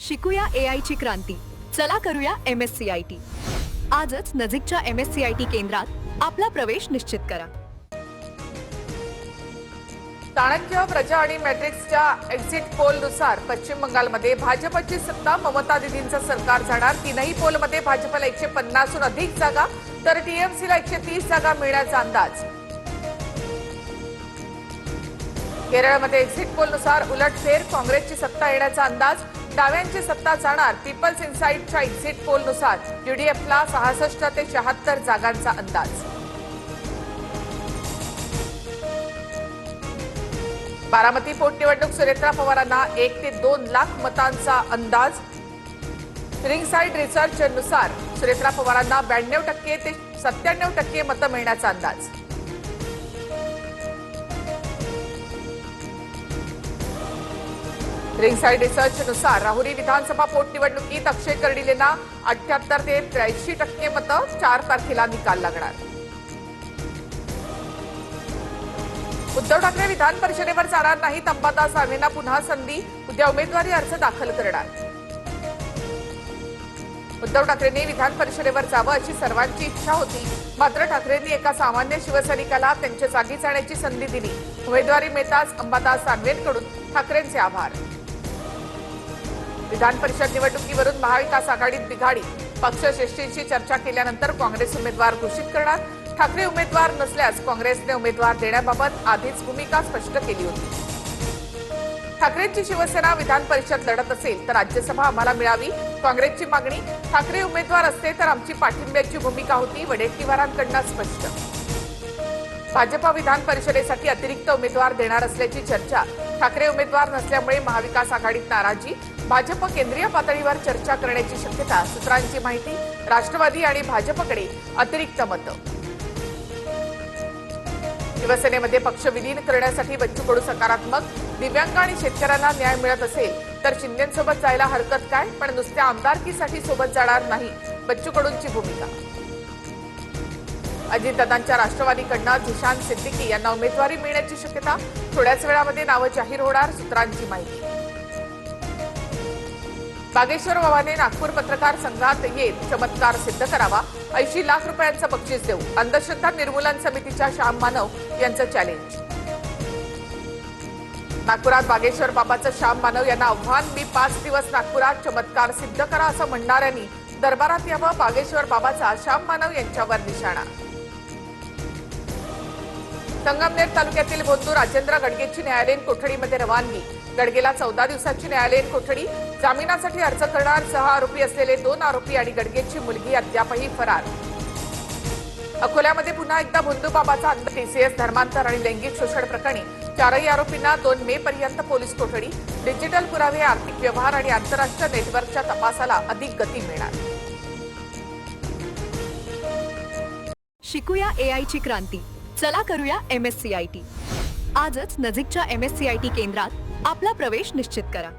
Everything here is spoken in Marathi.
शिकूया AI ची क्रांती. चला करूया MSCIT. आजच नजीकच्या MSCIT केंद्रात आपला प्रवेश निश्चित करा. चाणक्य, प्रजा आणि मॅट्रिक्सच्या एक्झिट पोलनुसार पश्चिम बंगालमध्ये भाजपची सत्ता ममता दीदींचं सरकार जाणार. तीनही पोलमध्ये भाजपला 150हून अधिक जागा तर टीएमसीला 130 जागा मिळण्याचा अंदाज. केरळमध्ये एक्झिट पोलनुसार उलटफेर, काँग्रेसची सत्ता येण्याचा अंदाज. डाव्यांची सत्ता जाणार. पीपल्स इन्साइटच्या एक्झिट पोलनुसार यूडीएफला 66 ते 76 जागांचा अंदाज. बारामती पोटनिवडणूक सुनेत्रा पवारांना 1 ते 2 लाख मतांचा अंदाज. रिंगसाइड रिसर्चनुसार सुनेत्रा पवारांना 92% ते 97% मतं मिळण्याचा अंदाज. रिंगसाइड रिसर्चनुसार राहुरी विधानसभा पोटनिवडणुकीत अक्षय कर्डिलेंना 78 ते 83% मतं. 4 तारखेला निकाल लागणार. उद्धव ठाकरे विधान परिषदेवर जाणार नाहीत. अंबादास दानवेंना पुन्हा संधी. उद्या उमेदवारी अर्ज दाखल करणार. उद्धव ठाकरेंनी विधान परिषदेवर जावं अशी सर्वांची इच्छा होती. मात्र ठाकरेंनी एका सामान्य शिवसैनिकाला त्यांच्या जागी जाण्याची संधी दिली. उमेदवारी मिळताच अंबादास दानवेंकडून ठाकरेंचे आभार. विधान परिषद निवडणुकीवरून महाविकास आघाडीत बिघाडी. पक्षश्रेष्ठींशी चर्चा केल्यानंतर काँग्रेस उमेदवार घोषित करणार. ठाकरे उमेदवार नसल्यास काँग्रेसने उमेदवार देण्याबाबत आधीच भूमिका स्पष्ट केली होती. ठाकरेंची शिवसेना विधान परिषद लढत असेल तर राज्यसभा आम्हाला मिळावी, काँग्रेसची मागणी. ठाकरे उमेदवार असते तर आमची पाठिंब्याची भूमिका होती, वडेट्टीवारांकडून स्पष्ट. भाजपा विधान परिषदेसाठी अतिरिक्त उमेदवार देणार असल्याची चर्चा. ठाकरे उमेदवार नसल्यामुळे महाविकास आघाडीत नाराजी. भाजप केंद्रीय पातळीवर चर्चा करण्याची शक्यता. सूत्रांची माहिती, राष्ट्रवादी आणि भाजपकडे अतिरिक्त मतं. शिवसेनेमध्ये पक्ष विलीन करण्यासाठी बच्चू कडू सकारात्मक. दिव्यांग आणि शेतकऱ्यांना न्याय मिळत असेल तर शिंदेंसोबत जायला हरकत काय, पण नुसत्या आमदारकीसाठी सोबत जाणार नाही, बच्चू कडूंची भूमिका. अजितदादांच्या राष्ट्रवादीकडनं झिशान सिद्दीकी यांना उमेदवारी मिळण्याची शक्यता. थोड्याच वेळामध्ये नावं जाहीर होणार. सूत्रांची माहिती. बागेश्वर बाबाने नागपूर पत्रकार संघात येत चमत्कार सिद्ध करावा. 80 लाख रुपयांचं बक्षीस देऊ. अंधश्रद्धा निर्मूलन समितीच्या श्याम मानव यांचं चॅलेंज. नागपुरात बागेश्वर बाबाचं श्याम मानव यांना आव्हान. मी 5 दिवस नागपुरात चमत्कार सिद्ध करा असं म्हणणाऱ्यांनी दरबारात यावं. बागेश्वर बाबाचा श्याम मानव यांच्यावर निशाणा. संगमनेर तालुक्यातील बोंदू राजेंद्र गडगेची न्यायालयीन कोठडीमध्ये रवानगी. गडगेला 14 दिवसाची न्यायालयीन कोठडी. जामिनासाठी अर्ज करणार. 6 आरोपी असलेले 2 आरोपी आणि गडगेची मुलगी अद्यापही फरार. अकोल्यामध्ये पुन्हा एकदा बोंदूबाबाचा टीसीएस धर्मांतर आणि लैंगिक शोषण प्रकरणी 4ही आरोपींना 2 मे पर्यंत पोलीस कोठडी. डिजिटल पुरावे, आर्थिक व्यवहार आणि आंतरराष्ट्रीय नेटवर्कच्या तपासाला अधिक गती मिळणार. शिकूया AI ची क्रांती. चला करूया MSCIT. आजच नजीकच्या MSCIT केंद्रात आपला प्रवेश निश्चित करा.